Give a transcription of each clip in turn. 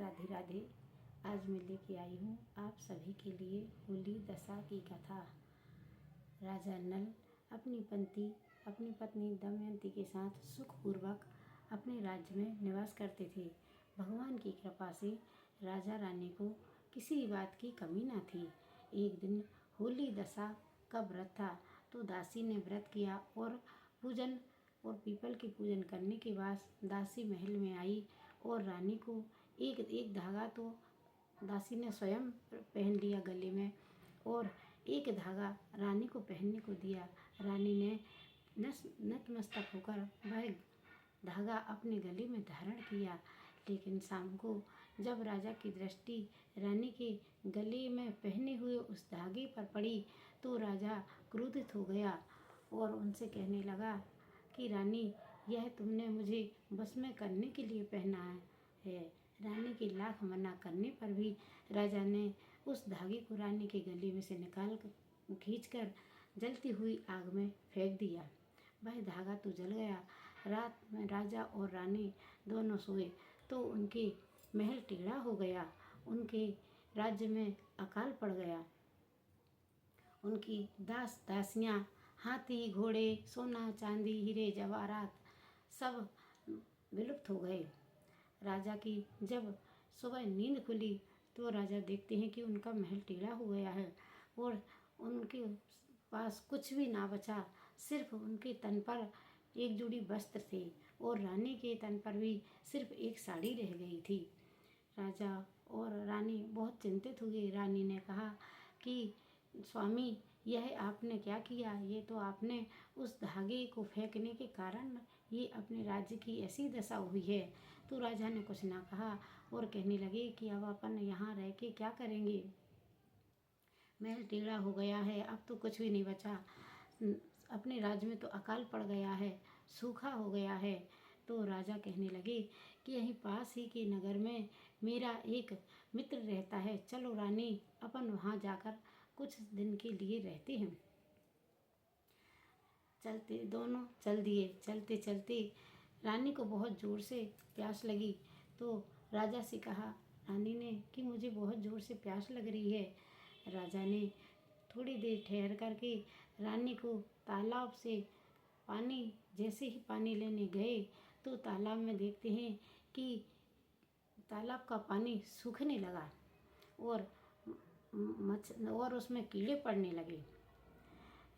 राधे राधे। आज मैं लेके आई हूँ आप सभी के लिए होली दशा की कथा। राजा नल अपनी पत्नी दमयंती के साथ सुखपूर्वक अपने राज्य में निवास करते थे। भगवान की कृपा से राजा रानी को किसी बात की कमी न थी। एक दिन होली दशा का व्रत था, तो दासी ने व्रत किया और पूजन और पीपल के पूजन करने के बाद दासी महल में आई और रानी को एक धागा तो दासी ने स्वयं पहन लिया गले में और एक धागा रानी को पहनने को दिया। रानी ने नतमस्तक होकर वह धागा अपने गले में धारण किया। लेकिन शाम को जब राजा की दृष्टि रानी के गले में पहने हुए उस धागे पर पड़ी तो राजा क्रोधित हो गया और उनसे कहने लगा कि रानी, यह तुमने मुझे बस में करने के लिए पहना है। रानी के लाख मना करने पर भी राजा ने उस धागे को रानी के गले में से निकाल कर खींचकर जलती हुई आग में फेंक दिया। वह धागा तो जल गया। रात में राजा और रानी दोनों सोए तो उनके महल टेढ़ा हो गया। उनके राज्य में अकाल पड़ गया। उनकी दास दासियाँ, हाथी घोड़े, सोना चांदी, हीरे जवाहरात सब विलुप्त हो गए। राजा की जब सुबह नींद खुली तो राजा देखते हैं कि उनका महल टेढ़ा हो गया है और उनके पास कुछ भी ना बचा। सिर्फ उनके तन पर एक जोड़ी वस्त्र थे और रानी के तन पर भी सिर्फ एक साड़ी रह गई थी। राजा और रानी बहुत चिंतित हुए। रानी ने कहा कि स्वामी, यह आपने क्या किया? ये तो आपने उस धागे को फेंकने के कारण ये अपने राज्य की ऐसी दशा हुई है। तो राजा ने कुछ ना कहा और कहने लगे कि अब अपन यहाँ रह के क्या करेंगे? महल टेढ़ा हो गया है, अब तो कुछ भी नहीं बचा। अपने राज्य में तो अकाल पड़ गया है, सूखा हो गया है। तो राजा कहने लगे कि यहीं पास ही के नगर में मेरा एक मित्र रहता है, चलो रानी, अपन वहाँ जाकर कुछ दिन के लिए रहते हैं। दोनों चल दिए। चलते चलते रानी को बहुत ज़ोर से प्यास लगी तो राजा से कहा, रानी ने, कि मुझे बहुत ज़ोर से प्यास लग रही है। राजा ने थोड़ी देर ठहर करके रानी को तालाब से जैसे ही पानी लेने गए तो तालाब में देखते हैं कि तालाब का पानी सूखने लगा और उसमें कीड़े पड़ने लगे।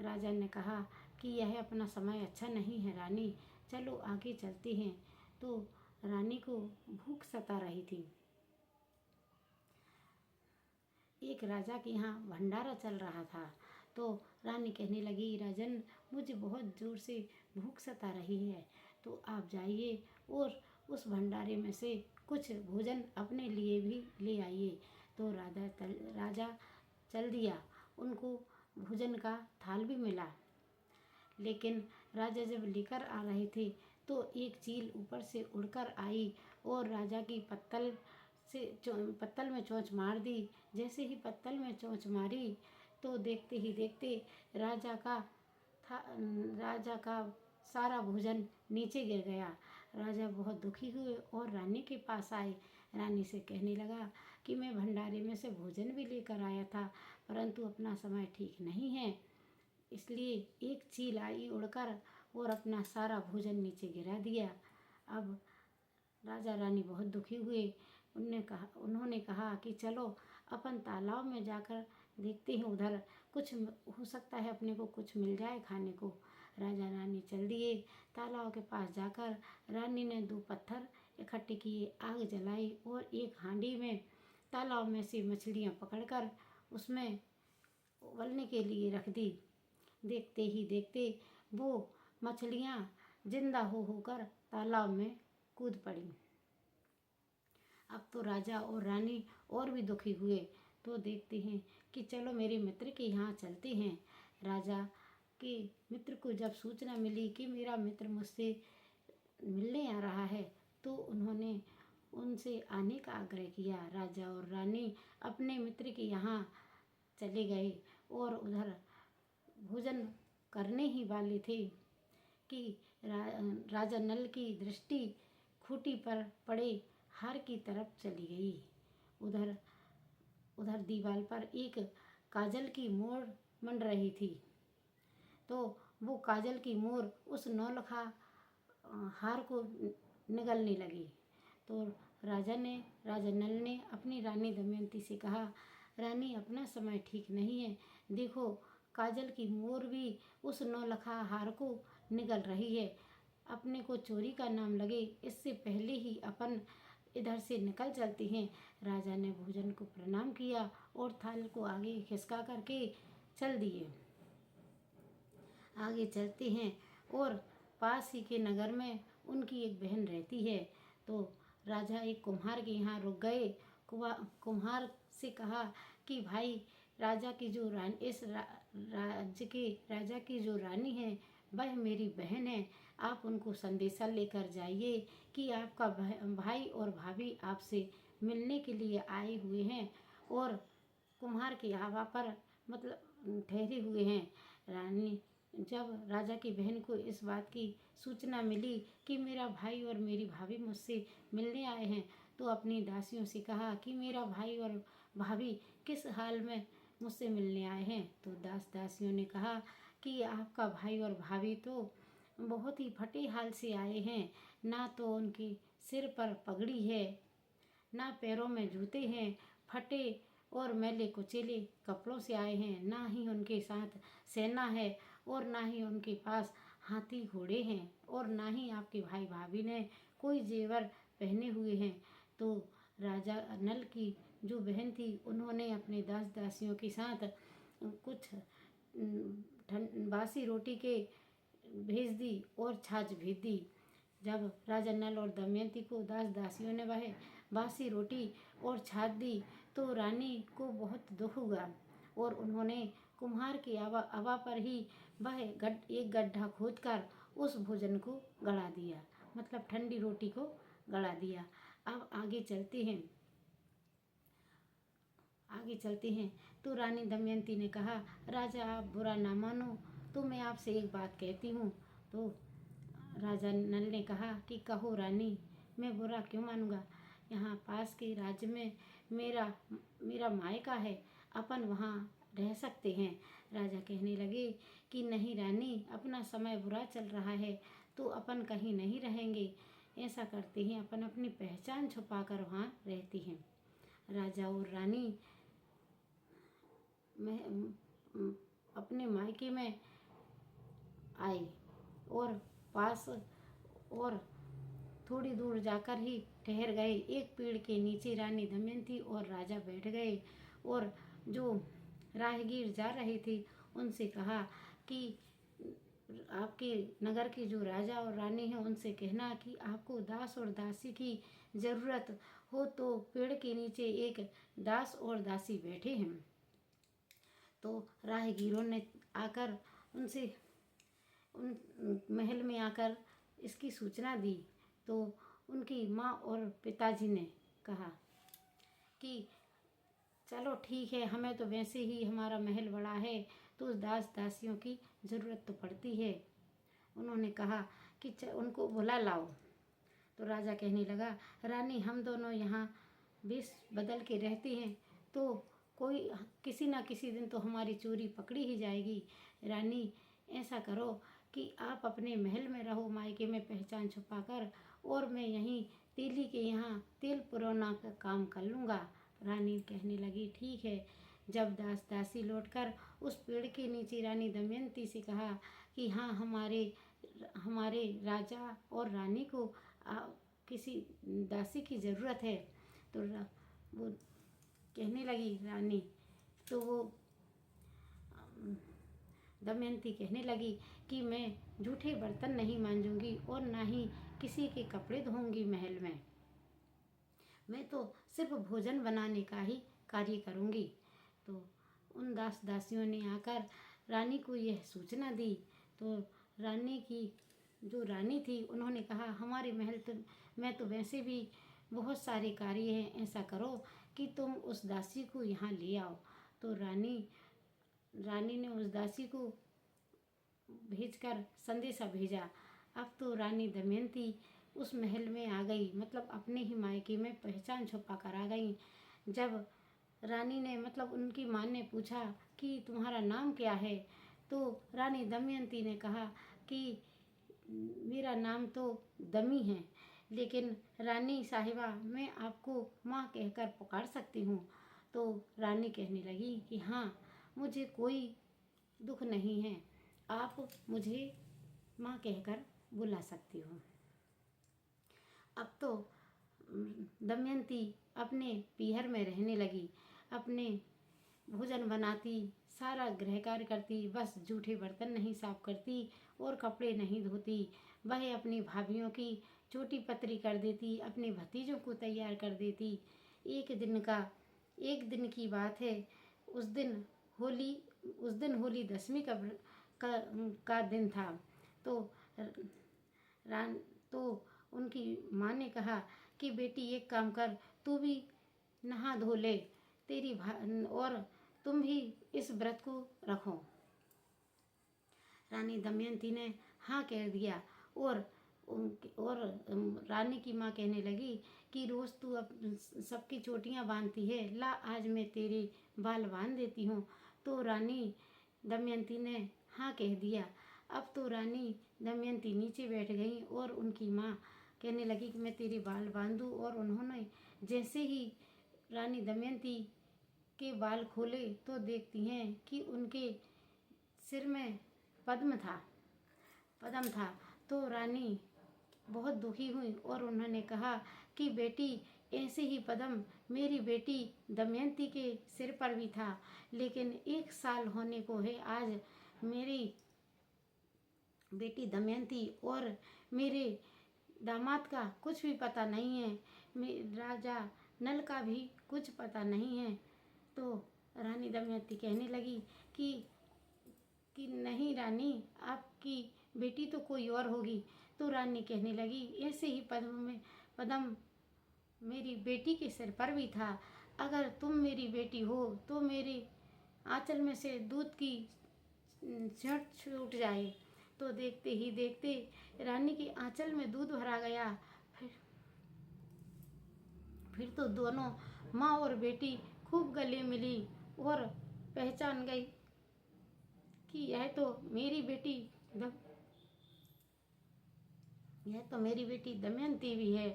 राजा ने कहा कि यह अपना समय अच्छा नहीं है रानी, चलो आगे चलते हैं। तो रानी को भूख सता रही थी। एक राजा के यहाँ भंडारा चल रहा था तो रानी कहने लगी, राजन, मुझे बहुत ज़ोर से भूख सता रही है, तो आप जाइए और उस भंडारे में से कुछ भोजन अपने लिए भी ले आइए। तो राजा चल दिया। उनको भोजन का थाल भी मिला। लेकिन राजा जब लेकर आ रहे थे तो एक चील ऊपर से उड़कर आई और राजा की पत्तल में चोंच मार दी। जैसे ही पत्तल में चोंच मारी तो देखते ही देखते राजा का सारा भोजन नीचे गिर गया। राजा बहुत दुखी हुए और रानी के पास आए। रानी से कहने लगा कि मैं भंडारे में से भोजन भी लेकर आया था, परंतु अपना समय ठीक नहीं है, इसलिए एक चील आई उड़कर और अपना सारा भोजन नीचे गिरा दिया। अब राजा रानी बहुत दुखी हुए। उन्होंने कहा कि चलो अपन तालाब में जाकर देखते हैं, उधर कुछ हो सकता है अपने को कुछ मिल जाए खाने को। राजा रानी चल दिए। तालाब के पास जाकर रानी ने 2 पत्थर इकट्ठे किए, आग जलाई और एक हांडी में तालाब में से मछलियाँ पकड़कर उसमें उबलने के लिए रख दी। देखते ही देखते वो मछलियाँ जिंदा होकर तालाब में कूद पड़ी। अब तो राजा और रानी और भी दुखी हुए तो देखते हैं कि चलो मेरे मित्र के यहाँ चलते हैं। राजा के मित्र को जब सूचना मिली कि मेरा मित्र मुझसे मिलने आ रहा है तो उन्होंने उनसे आने का आग्रह किया। राजा और रानी अपने मित्र के यहाँ चले गए और उधर भोजन करने ही वाले थे कि राजा नल की दृष्टि खूंटी पर पड़े हार की तरफ चली गई। उधर उधर दीवार पर एक काजल की मोर मंड रही थी। तो वो काजल की मोर उस नौलखा हार को निगलने लगी। तो राजा नल ने अपनी रानी दमयंती से कहा, रानी, अपना समय ठीक नहीं है। देखो, काजल की मोर भी उस नौलखा हार को निगल रही है। अपने को चोरी का नाम लगे, इससे पहले ही अपन इधर से निकल चलते हैं। राजा ने भोजन को प्रणाम किया और थाल को आगे खिसका करके चल दिए। आगे चलते हैं और पास ही के नगर में उनकी एक बहन रहती है। तो राजा एक कुम्हार के यहाँ रुक गए। कुम्हार से कहा कि भाई, राजा की जो रानी इस राज्य के राजा की जो रानी है वह मेरी बहन है। आप उनको संदेशा लेकर जाइए कि आपका भाई और भाभी आपसे मिलने के लिए आए हुए हैं और कुम्हार के आवा पर मतलब ठहरे हुए हैं। रानी जब राजा की बहन को इस बात की सूचना मिली कि मेरा भाई और मेरी भाभी मुझसे मिलने आए हैं, तो अपनी दासियों से कहा कि मेरा भाई और भाभी किस हाल में मुझसे मिलने आए हैं। तो दासियों ने कहा कि आपका भाई और भाभी तो बहुत ही फटे हाल से आए हैं। ना तो उनके सिर पर पगड़ी है, ना पैरों में जूते हैं, फटे और मैले कुचेले कपड़ों से आए हैं। ना ही उनके साथ सेना है और ना ही उनके पास हाथी घोड़े हैं और ना ही आपके भाई भाभी ने कोई जेवर पहने हुए हैं। तो राजा नल की जो बहन थी, उन्होंने अपने दासियों के साथ कुछ बासी रोटी के भेज दी और छाछ भेज दी। जब राजा नल और दमयंती को दासियों ने वह बासी रोटी और छाछ दी तो रानी को बहुत दुख हुआ और उन्होंने कुम्हार की आवा पर ही वह एक गड्ढा खोदकर उस भोजन को गड़ा दिया, मतलब ठंडी रोटी को गड़ा दिया। अब आगे चलते हैं तो रानी दमयंती ने कहा, राजा, आप बुरा ना मानो तो मैं आपसे एक बात कहती हूँ। तो राजा नल ने कहा कि कहो रानी, मैं बुरा क्यों मानूंगा। यहाँ पास के राज्य में मेरा मायका है, अपन वहाँ रह सकते हैं। राजा कहने लगे कि नहीं रानी, अपना समय बुरा चल रहा है तो अपन कहीं नहीं रहेंगे। ऐसा करते हैं, अपन अपनी पहचान छुपाकर वहाँ रहते हैं। राजा और रानी अपने मायके में आए और पास और थोड़ी दूर जाकर ही ठहर गए। एक पेड़ के नीचे रानी दमयंती और राजा बैठ गए और जो राहगीर जा रहे थे उनसे कहा कि आपके नगर के जो राजा और रानी हैं उनसे कहना कि आपको दास और दासी की ज़रूरत हो तो पेड़ के नीचे एक दास और दासी बैठे हैं। तो राहगीरों ने आकर उनसे उन महल में आकर इसकी सूचना दी। तो उनकी माँ और पिताजी ने कहा कि चलो ठीक है, हमें तो वैसे ही हमारा महल बड़ा है तो दास दासियों की ज़रूरत तो पड़ती है। उन्होंने कहा कि उनको बुला लाओ। तो राजा कहने लगा, रानी, हम दोनों यहाँ बेस बदल के रहते हैं तो कोई किसी ना किसी दिन तो हमारी चोरी पकड़ी ही जाएगी। रानी, ऐसा करो कि आप अपने महल में रहो मायके में पहचान छुपाकर, और मैं यहीं तेली के यहाँ तेल पुरौना का काम कर लूँगा। रानी कहने लगी, ठीक है। जब दासी लौटकर उस पेड़ के नीचे रानी दमयंती से कहा कि हाँ, हमारे राजा और रानी को किसी दासी की ज़रूरत है, तो वो कहने लगी रानी, तो वो दमयंती कहने लगी कि मैं झूठे बर्तन नहीं मांजूंगी और ना ही किसी के कपड़े धोऊंगी महल में। मैं तो सिर्फ भोजन बनाने का ही कार्य करूंगी। तो उन दासियों ने आकर रानी को यह सूचना दी। तो रानी की जो रानी थी उन्होंने कहा, हमारे महल में तो वैसे भी बहुत सारे कार्य हैं, ऐसा करो कि तुम उस दासी को यहाँ ले आओ। तो रानी ने उस दासी को भेजकर संदेशा भेजा। अब तो रानी दमयंती उस महल में आ गई, मतलब अपने ही मायके में पहचान छुपा कर आ गई। जब रानी ने मतलब उनकी माँ ने पूछा कि तुम्हारा नाम क्या है, तो रानी दमयंती ने कहा कि मेरा नाम तो दमी है, लेकिन रानी साहिबा मैं आपको माँ कहकर पुकार सकती हूँ। तो रानी कहने लगी कि हाँ, मुझे कोई दुख नहीं है, आप मुझे माँ कहकर बुला सकती हो। अब तो दमयंती अपने पीहर में रहने लगी, अपने भोजन बनाती, सारा गृह कार्य करती, बस जूठे बर्तन नहीं साफ करती और कपड़े नहीं धोती। वह अपनी भाभीयों की चोटी पतरी कर देती, अपने भतीजों को तैयार कर देती। एक दिन की बात है, उस दिन होली दशमी का दिन था। तो रान तो उनकी माँ ने कहा कि बेटी एक काम कर, तू भी नहा धो ले, और तुम भी इस व्रत को रखो। रानी दमयंती ने हाँ कह दिया और रानी की माँ कहने लगी कि रोज तू अब सबकी चोटियाँ बांधती है, ला आज मैं तेरे बाल बांध देती हूँ। तो रानी दमयंती ने हाँ कह दिया। अब तो रानी दमयंती नीचे बैठ गई और उनकी माँ कहने लगी कि मैं तेरे बाल बांधूँ, और उन्होंने जैसे ही रानी दमयंती के बाल खोले तो देखती हैं कि उनके सिर में पद्म था। तो रानी बहुत दुखी हुई और उन्होंने कहा कि बेटी, ऐसे ही पद्म मेरी बेटी दमयंती के सिर पर भी था, लेकिन 1 साल होने को है आज मेरी बेटी दमयंती और मेरे दामाद का कुछ भी पता नहीं है, राजा नल का भी कुछ पता नहीं है। तो रानी दमयंती कहने लगी कि नहीं रानी, आपकी बेटी तो कोई और होगी। तो रानी कहने लगी ऐसे ही पद्म मेरी बेटी के सिर पर भी था। अगर तुम मेरी बेटी हो तो मेरे आंचल में से दूध की झट छूट जाए। तो देखते ही देखते रानी के आंचल में दूध भरा गया। फिर तो दोनों माँ और बेटी खूब गले मिली और पहचान गई कि यह तो मेरी बेटी दमयंती भी है।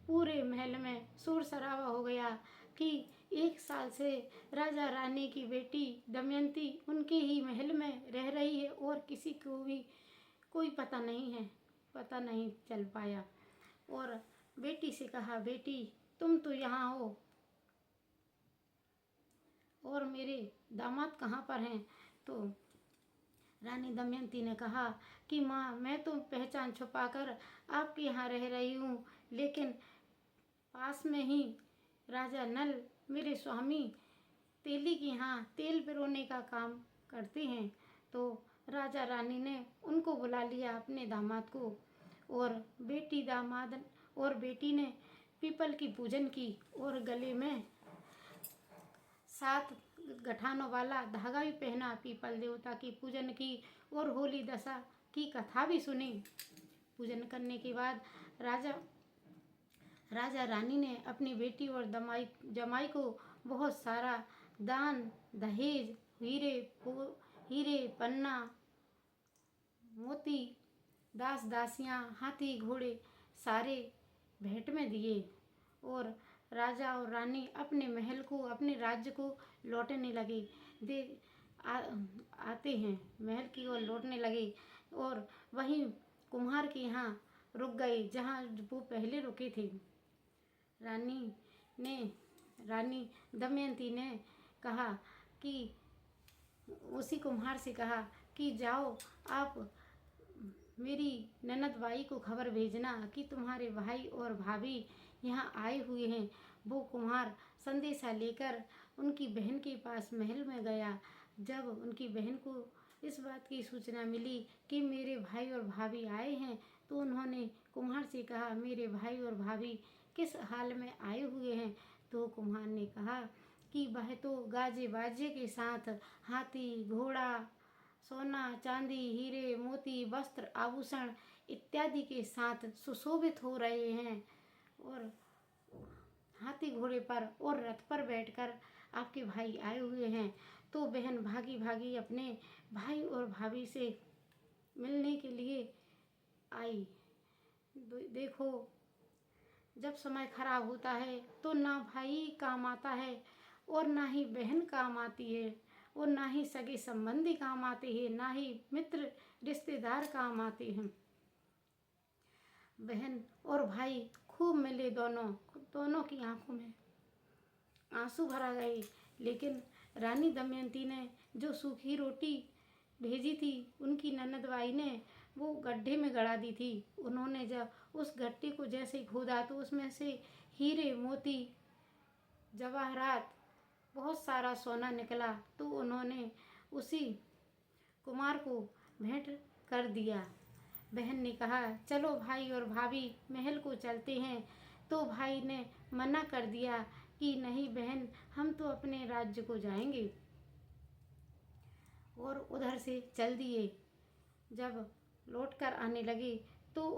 पूरे महल में शोर शराबा हो गया कि 1 साल से राजा रानी की बेटी दमयंती उनके ही महल में रह रही है और किसी को भी कोई पता नहीं चल पाया। और बेटी से कहा, बेटी तुम तो यहाँ हो और मेरे दामाद कहाँ पर हैं? तो रानी दमयंती ने कहा कि माँ, मैं तो पहचान छुपाकर आपके यहाँ रह रही हूँ, लेकिन पास में ही राजा नल मेरे स्वामी तेली के यहाँ तेल पिरोने का काम करते हैं। तो राजा रानी ने उनको बुला लिया, अपने दामाद को, और बेटी ने पीपल की पूजन की और गले में 7 गठानों वाला धागा भी पहना, पीपल देवता की पूजन की और होली दशा की कथा भी सुनी। पूजन करने के बाद राजा रानी ने अपनी बेटी और जमाई को बहुत सारा दान दहेज, हीरे पन्ना, मोती, दास दासियां, हाथी घोड़े सारे भेंट में दिए। और राजा और रानी अपने महल को, अपने राज्य को लौटने लगे। आते हैं महल की ओर लौटने लगे और वहीं कुम्हार के यहाँ रुक गए जहाँ वो पहले रुके थे। रानी दमयंती ने कहा कि उसी कुम्हार से कहा कि जाओ आप मेरी ननद बाई को खबर भेजना कि तुम्हारे भाई और भाभी यहाँ आए हुए हैं। वो कुम्हार संदेशा लेकर उनकी बहन के पास महल में गया। जब उनकी बहन को इस बात की सूचना मिली कि मेरे भाई और भाभी आए हैं, तो उन्होंने कुम्हार से कहा, मेरे भाई और भाभी किस हाल में आए हुए हैं? तो कुम्हार ने कहा कि वह तो गाजे बाजे के साथ हाथी घोड़ा, सोना चांदी, हीरे मोती, वस्त्र आभूषण इत्यादि के साथ सुशोभित हो रहे हैं और हाथी घोड़े पर और रथ पर बैठकर आपके भाई आए हुए हैं। तो बहन भागी भागी अपने भाई और भाभी से मिलने के लिए आई। देखो, जब समय खराब होता है तो ना भाई काम आता है और ना ही बहन काम आती है और ना ही सगे संबंधी काम आते हैं, ना ही मित्र रिश्तेदार काम आते हैं। बहन और भाई खूब मिले, दोनों की आंखों में आंसू भरा गए। लेकिन रानी दमयंती ने जो सूखी रोटी भेजी थी, उनकी ननदबाई ने वो गड्ढे में गड़ा दी थी। उन्होंने जब उस गड्ढे को जैसे खोदा तो उसमें से हीरे, मोती, जवाहरात, बहुत सारा सोना निकला। तो उन्होंने उसी कुमार को भेंट कर दिया। बहन ने कहा, चलो भाई और भाभी महल को चलते हैं। तो भाई ने मना कर दिया कि नहीं बहन, हम तो अपने राज्य को जाएंगे, और उधर से चल दिए। जब लौटकर आने लगे तो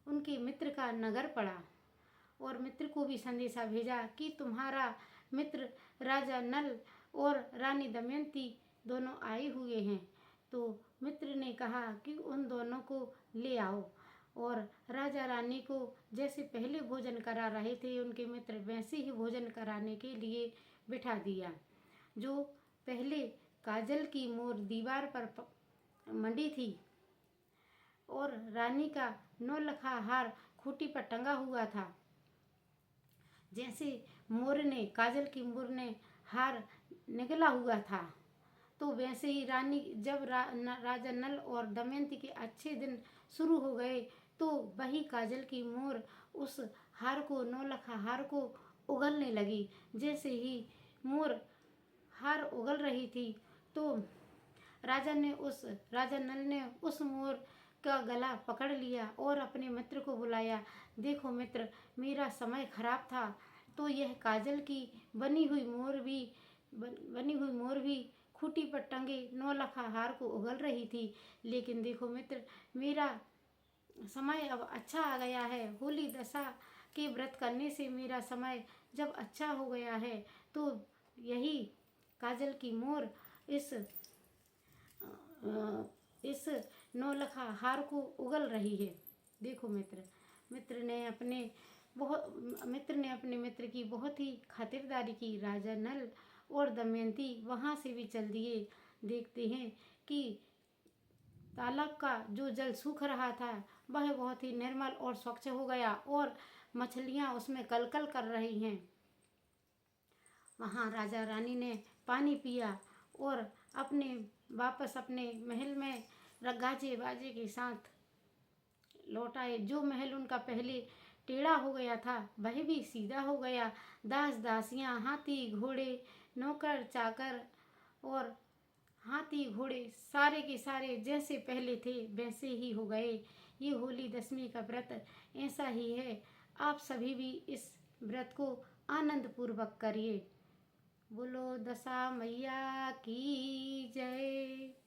उनके मित्र का नगर पड़ा और मित्र को भी संदेशा भेजा कि तुम्हारा मित्र राजा नल और रानी दमयंती दोनों आए हुए हैं। तो मित्र ने कहा कि उन दोनों को ले आओ, और राजा रानी को जैसे पहले भोजन करा रहे थे उनके मित्र, वैसे ही भोजन कराने के लिए बिठा दिया। जो पहले काजल की मोर दीवार पर मंडी थी और रानी का नौलखा हार खूंटी पर टंगा हुआ था, जैसे काजल की मोर ने हार निकला हुआ था, तो वैसे ही रानी जब राजा नल और दमयंती के अच्छे दिन शुरू हो गए तो वही काजल की मोर उस हार को, नौलखा हार को उगलने लगी। जैसे ही मोर हार उगल रही थी तो राजा नल ने उस मोर का गला पकड़ लिया और अपने मित्र को बुलाया। देखो मित्र, मेरा समय खराब था तो यह काजल की बनी हुई मोर भी खूंटी पर टंगे नौलखा हार को उगल रही थी। लेकिन देखो मित्र, मेरा समय अब अच्छा आ गया है। होली दशा के व्रत करने से मेरा समय जब अच्छा हो गया है तो यही काजल की मोर इस नौलखा हार को उगल रही है। देखो मित्र ने अपने मित्र की बहुत ही खातिरदारी की। राजा नल और दमयंती वहाँ से भी चल दिए। देखते हैं कि तालाब का जो जल सूख रहा था वह बहुत ही निर्मल और स्वच्छ हो गया और मछलियाँ उसमें कलकल कर रही हैं। वहाँ राजा रानी ने पानी पिया और वापस अपने महल में गाजे बाजे के साथ लौट आए। जो महल उनका पहले टेढ़ा हो गया था वह भी सीधा हो गया। दास दासियां, हाथी घोड़े, नौकर चाकर और हाथी घोड़े सारे के सारे जैसे पहले थे वैसे ही हो गए। ये होली दशमी का व्रत ऐसा ही है। आप सभी भी इस व्रत को आनंद पूर्वक करिए। बोलो दशा मैया की जय।